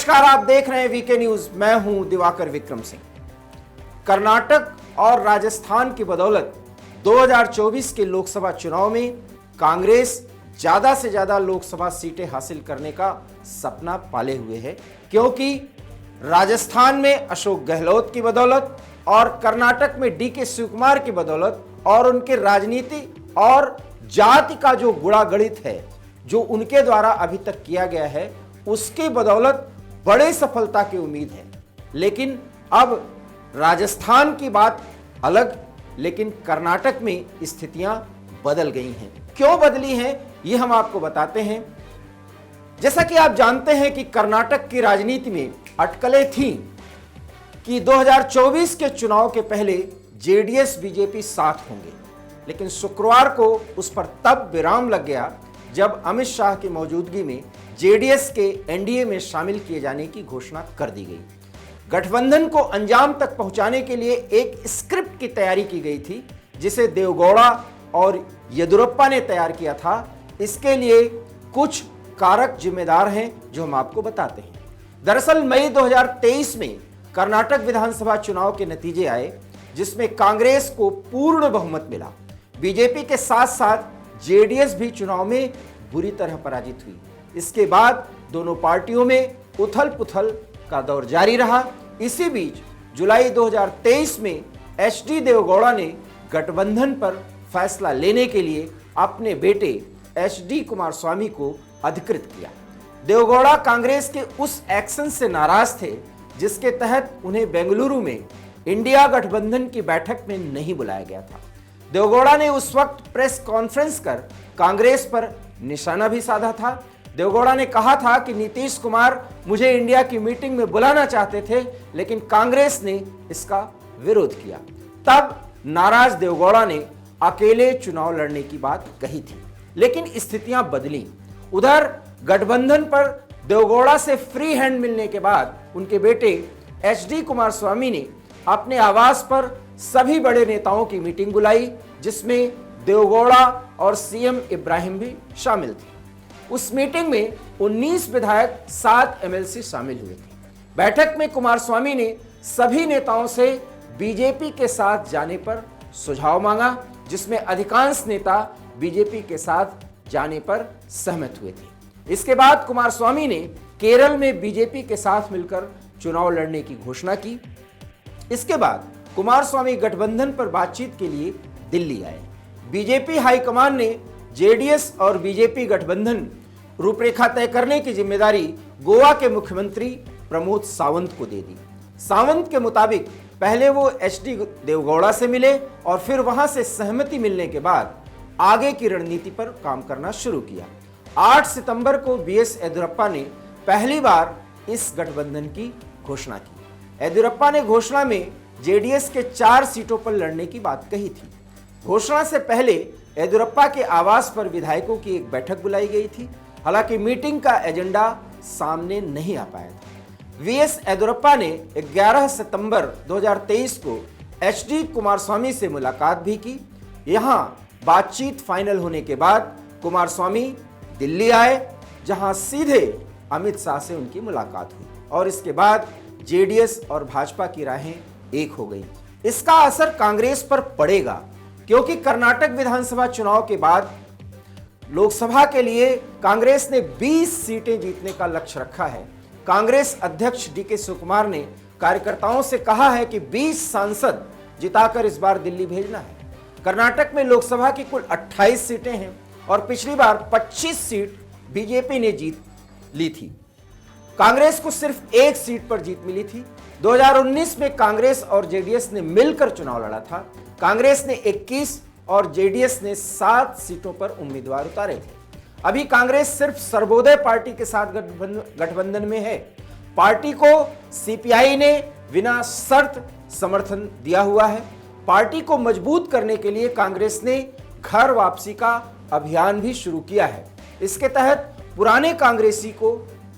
नमस्कार, आप देख रहे हैं वीके न्यूज। मैं हूं दिवाकर विक्रम सिंह। कर्नाटक और राजस्थान की बदौलत 2024 के लोकसभा चुनाव में कांग्रेस ज्यादा से ज्यादा लोकसभा सीटें हासिल करने का सपना पाले हुए है, क्योंकि राजस्थान में अशोक गहलोत की बदौलत और कर्नाटक में डीके शिवकुमार की बदौलत और उनके राजनीति और जाति का जो गुणागणित है जो उनके द्वारा अभी तक किया गया है, उसकी बदौलत बड़े सफलता की उम्मीद है। लेकिन अब राजस्थान की बात अलग, लेकिन कर्नाटक में स्थितियां बदल गई हैं। क्यों बदली हैं ये हम आपको बताते हैं। जैसा कि आप जानते हैं कि कर्नाटक की राजनीति में अटकलें थीं कि 2024 के चुनाव के पहले जेडीएस बीजेपी साथ होंगे, लेकिन शुक्रवार को उस पर तब विराम लग गया जब अमित शाह की मौजूदगी में जेडीएस के एनडीए में शामिल किए जाने की घोषणा कर दी गई। गठबंधन को अंजाम तक पहुंचाने के लिए एक स्क्रिप्ट की तैयारी की गई थी, जिसे देवगौड़ा और येदियुरप्पा ने तैयार किया था। इसके लिए कुछ कारक जिम्मेदार हैं जो हम आपको बताते हैं। दरअसल मई 2023 में कर्नाटक विधानसभा चुनाव के नतीजे आए, जिसमें कांग्रेस को पूर्ण बहुमत मिला। बीजेपी के साथ साथ जेडीएस भी चुनाव में बुरी तरह पराजित हुई। इसके बाद दोनों पार्टियों में उथल पुथल का दौर जारी रहा। इसी बीच जुलाई 2023 में एचडी देवगौड़ा ने गठबंधन पर फैसला लेने के लिए अपने बेटे एचडी कुमारस्वामी को अधिकृत किया। देवगौड़ा कांग्रेस के उस एक्शन से नाराज थे जिसके तहत उन्हें बेंगलुरु में इंडिया गठबंधन की बैठक में नहीं बुलाया गया था। देवगौड़ा ने उस वक्त प्रेस कॉन्फ्रेंस कर कांग्रेस पर निशाना भी साधा था। देवगौड़ा ने कहा था कि नीतीश कुमार मुझे इंडिया की मीटिंग में बुलाना चाहते थे, लेकिन कांग्रेस ने इसका विरोध किया। तब नाराज देवगौड़ा ने अकेले चुनाव लड़ने की बात कही थी, लेकिन स्थितियां बदली। उधर गठबंधन पर देवगौड़ा से फ्री हैंड मिलने के बाद उनके बेटे एचडी कुमारस्वामी ने अपने आवास पर सभी बड़े नेताओं की मीटिंग बुलाई, जिसमें देवगौड़ा और सीएम इब्राहिम भी शामिल थे। उस मीटिंग में 19 विधायक 7 एमएलसी शामिल हुए थे। बैठक में कुमारस्वामी ने सभी नेताओं से बीजेपी के साथ जाने पर सुझाव मांगा, जिसमें अधिकांश नेता बीजेपी के साथ जाने पर सहमत हुए थे। इसके बाद कुमारस्वामी ने केरल में बीजेपी के साथ मिलकर चुनाव लड़ने की घोषणा की। इसके बाद कुमारस्वामी गठबंधन पर बातचीत के लिए दिल्ली आए। बीजेपी हाईकमान ने जेडीएस और बीजेपी गठबंधन रूपरेखा तय करने की जिम्मेदारी गोवा के मुख्यमंत्री प्रमोद सावंत को दे दी। सावंत के मुताबिक पहले वो एचडी देवगौड़ा से मिले और फिर वहां से सहमति मिलने के बाद आगे की रणनीति पर काम करना शुरू किया। 8 सितंबर को बीएस येदियुरप्पा ने पहली बार इस गठबंधन की घोषणा की। येदियुरप्पा ने घोषणा में जेडीएस के 4 सीटों पर लड़ने की बात कही थी। घोषणा से पहले येदियुरप्पा के आवास पर विधायकों की एक बैठक बुलाई गई थी। हालांकि मीटिंग का एजेंडा सामने नहीं आ पाया था। वीएस येदियुरप्पा ने 11 सितंबर 2023 को एचडी कुमारस्वामी से मुलाकात भी की। यहां बातचीत फाइनल होने के बाद कुमारस्वामी दिल्ली आए, जहां सीधे अमित शाह से उनकी मुलाकात हुई और इसके बाद जेडीएस और भाजपा की राहें एक हो गई। इसका असर कांग्रेस पर पड़ेगा, क्योंकि कर्नाटक विधानसभा चुनाव के बाद लोकसभा के लिए कांग्रेस ने 20 सीटें जीतने का लक्ष्य रखा है। कांग्रेस अध्यक्ष डीके शिवकुमार ने कार्यकर्ताओं से कहा है कि 20 सांसद जिताकर इस बार दिल्ली भेजना है। कर्नाटक में लोकसभा की कुल 28 सीटें हैं और पिछली बार 25 सीट बीजेपी ने जीत ली थी। कांग्रेस को सिर्फ 1 सीट पर जीत मिली थी। 2019 में कांग्रेस और जेडीएस ने मिलकर चुनाव लड़ा था। कांग्रेस ने 21 और जेडीएस ने 7 सीटों पर उम्मीदवार उतारे थे। अभी कांग्रेस सिर्फ सर्वोदय पार्टी के साथ गठबंधन में है। पार्टी को सीपीआई ने बिना शर्त समर्थन दिया हुआ है। पार्टी को मजबूत करने के लिए कांग्रेस ने घर वापसी का अभियान भी शुरू किया है। इसके तहत पुराने कांग्रेसी को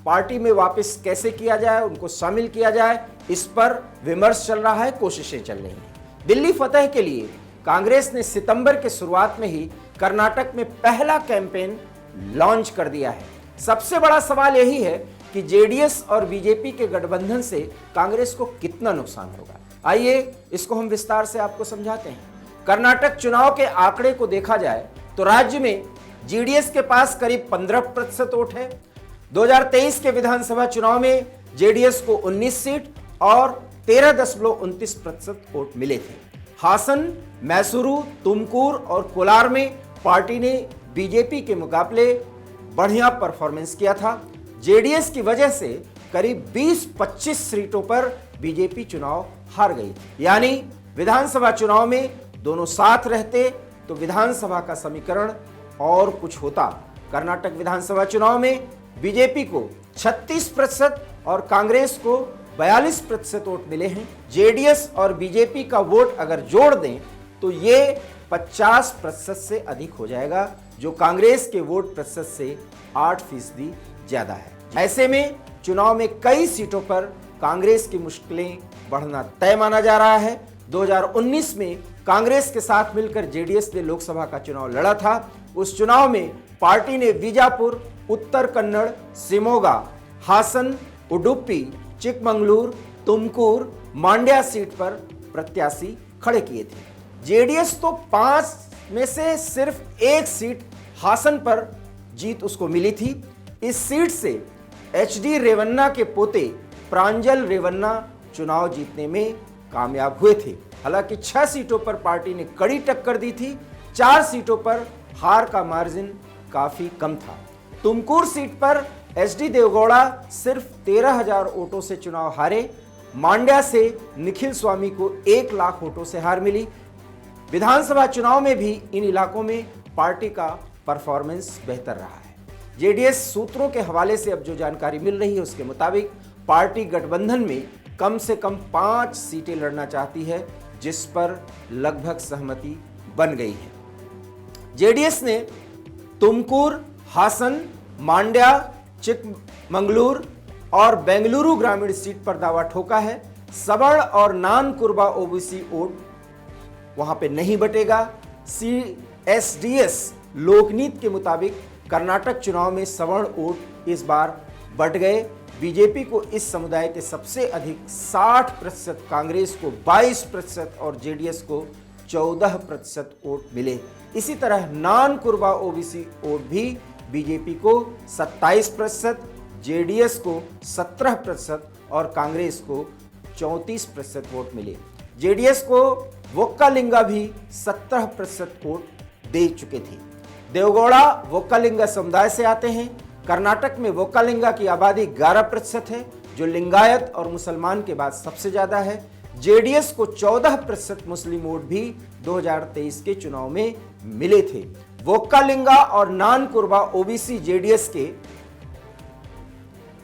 पार्टी में वापस कैसे किया जाए, उनको शामिल किया जाए, इस पर विमर्श चल रहा है, कोशिशें चल रही हैं। दिल्ली फतह के लिए कांग्रेस ने सितंबर के शुरुआत में ही कर्नाटक में पहला कैंपेन लॉन्च कर दिया है। सबसे बड़ा सवाल यही है कि जेडीएस और बीजेपी के गठबंधन से कांग्रेस को कितना नुकसान होगा। आइए इसको हम विस्तार से आपको समझाते हैं। कर्नाटक चुनाव के आंकड़े को देखा जाए तो राज्य में जेडीएस के पास करीब 15% वोट है। 2023 के विधानसभा चुनाव में जेडीएस को 19 सीट और 13.29% वोट मिले थे। हासन, मैसूरू, तुमकुर और कोलार में पार्टी ने बीजेपी के मुकाबले बढ़िया परफॉर्मेंस किया था। जेडीएस की वजह से करीब 20-25 सीटों पर बीजेपी चुनाव हार गई थी। यानी विधानसभा चुनाव में दोनों साथ रहते तो विधानसभा का समीकरण और कुछ होता। कर्नाटक विधानसभा चुनाव में बीजेपी को 36% और कांग्रेस को 42% वोट मिले हैं। जेडीएस और बीजेपी का वोट अगर जोड़ दें तो ये 50% से अधिक हो जाएगा, जो कांग्रेस के वोट प्रतिशत से 8% ज्यादा है। ऐसे में चुनाव में कई सीटों पर कांग्रेस की मुश्किलें बढ़ना तय माना जा रहा है। 2019 में कांग्रेस के साथ मिलकर जेडीएस ने लोकसभा का चुनाव लड़ा था। उस चुनाव में पार्टी ने बीजापुर, उत्तर कन्नड़, शिमोगा, हासन, उडुपी, चिकमंगलूर, तुमकुर, मांड्या सीट पर प्रत्याशी खड़े किए थे। जेडीएस तो 5 में से सिर्फ 1 सीट हासन पर जीत उसको मिली थी। इस सीट से एचडी रेवन्ना के पोते प्रांजल रेवन्ना चुनाव जीतने में कामयाब हुए थे। हालांकि 6 सीटों पर पार्टी ने कड़ी टक्कर दी थी। 4 सीटों पर हार का मार्जिन काफी कम था। तुमकुर सीट पर एचडी देवगौड़ा सिर्फ 13,000 वोटों से चुनाव हारे। मांड्या से निखिल स्वामी को 1 लाख वोटों से हार मिली। विधानसभा चुनाव में भी इन इलाकों में पार्टी का परफॉर्मेंस बेहतर रहा है। जेडीएस सूत्रों के हवाले से अब जो जानकारी मिल रही है उसके मुताबिक पार्टी गठबंधन में कम से कम 5 सीटें लड़ना चाहती है, जिस पर लगभग सहमति बन गई है। जेडीएस ने तुमकुर, हासन, मांड्या, चिकमंगलूर और बेंगलुरु ग्रामीण सीट पर दावा ठोका है। सवर्ण और नान कुरबा ओबीसी वोट वहां पे नहीं बटेगा। सीएसडीएस लोकनीति के मुताबिक कर्नाटक चुनाव में सवर्ण वोट इस बार बढ़ गए। बीजेपी को इस समुदाय के सबसे अधिक 60%, कांग्रेस को 22% और जेडीएस को 14% वोट मिले। इसी तरह नान कुरबा ओबीसी वोट भी बीजेपी को 27%, जेडीएस को 17% और कांग्रेस को 34% वोट मिले। जेडीएस को वोक्कालिंगा भी 17% वोट दे चुके थे। देवगौड़ा वोक्कालिंगा समुदाय से आते हैं। कर्नाटक में वोक्कालिंगा की आबादी 11% है, जो लिंगायत और मुसलमान के बाद सबसे ज्यादा है। जेडीएस को 14% मुस्लिम वोट भी 2023 के चुनाव में मिले थे। वोक्कालिंगा और नान कुरबा ओबीसी जेडीएस के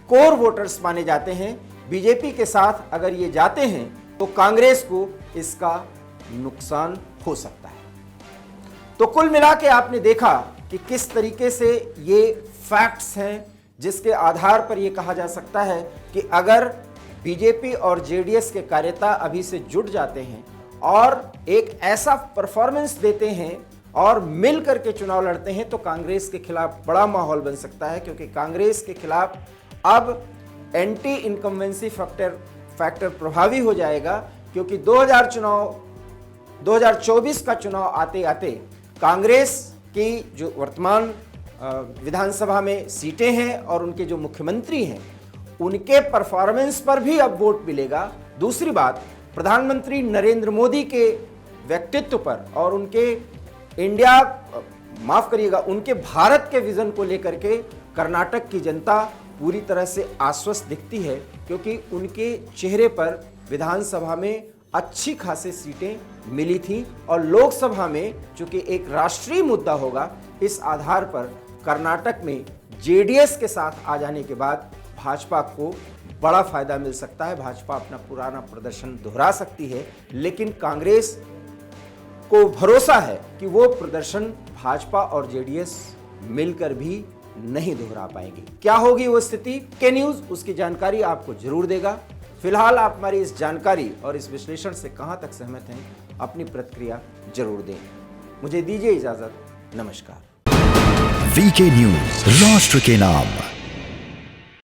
कोर वोटर्स माने जाते हैं। बीजेपी के साथ अगर ये जाते हैं तो कांग्रेस को इसका नुकसान हो सकता है। तो कुल मिला के आपने देखा कि किस तरीके से ये फैक्ट्स हैं जिसके आधार पर यह कहा जा सकता है कि अगर बीजेपी और जेडीएस के कार्यकर्ता अभी से जुट जाते हैं और एक ऐसा परफॉर्मेंस देते हैं और मिल करके चुनाव लड़ते हैं तो कांग्रेस के खिलाफ बड़ा माहौल बन सकता है, क्योंकि कांग्रेस के खिलाफ अब एंटी इनकम्बेंसी फैक्टर प्रभावी हो जाएगा। क्योंकि 2024 का चुनाव आते आते कांग्रेस की जो वर्तमान विधानसभा में सीटें हैं और उनके जो मुख्यमंत्री हैं उनके परफॉर्मेंस पर भी अब वोट मिलेगा। दूसरी बात, प्रधानमंत्री नरेंद्र मोदी के व्यक्तित्व पर और उनके उनके भारत के विजन को लेकर के कर्नाटक की जनता पूरी तरह से आश्वस्त दिखती है, क्योंकि उनके चेहरे पर विधानसभा में अच्छी खासी सीटें मिली थी और लोकसभा में चूंकि एक राष्ट्रीय मुद्दा होगा, इस आधार पर कर्नाटक में जेडीएस के साथ आ जाने के बाद भाजपा को बड़ा फायदा मिल सकता है। भाजपा अपना पुराना प्रदर्शन दोहरा सकती है, लेकिन कांग्रेस को भरोसा है कि वो प्रदर्शन भाजपा और जेडीएस मिलकर भी नहीं दोहरा पाएंगे। क्या होगी वो स्थिति, के न्यूज उसकी जानकारी आपको जरूर देगा। फिलहाल आप हमारी इस जानकारी और इस विश्लेषण से कहां तक सहमत हैं, अपनी प्रतिक्रिया जरूर दें। मुझे दीजिए इजाजत, नमस्कार। वीके न्यूज, राष्ट्र के नाम।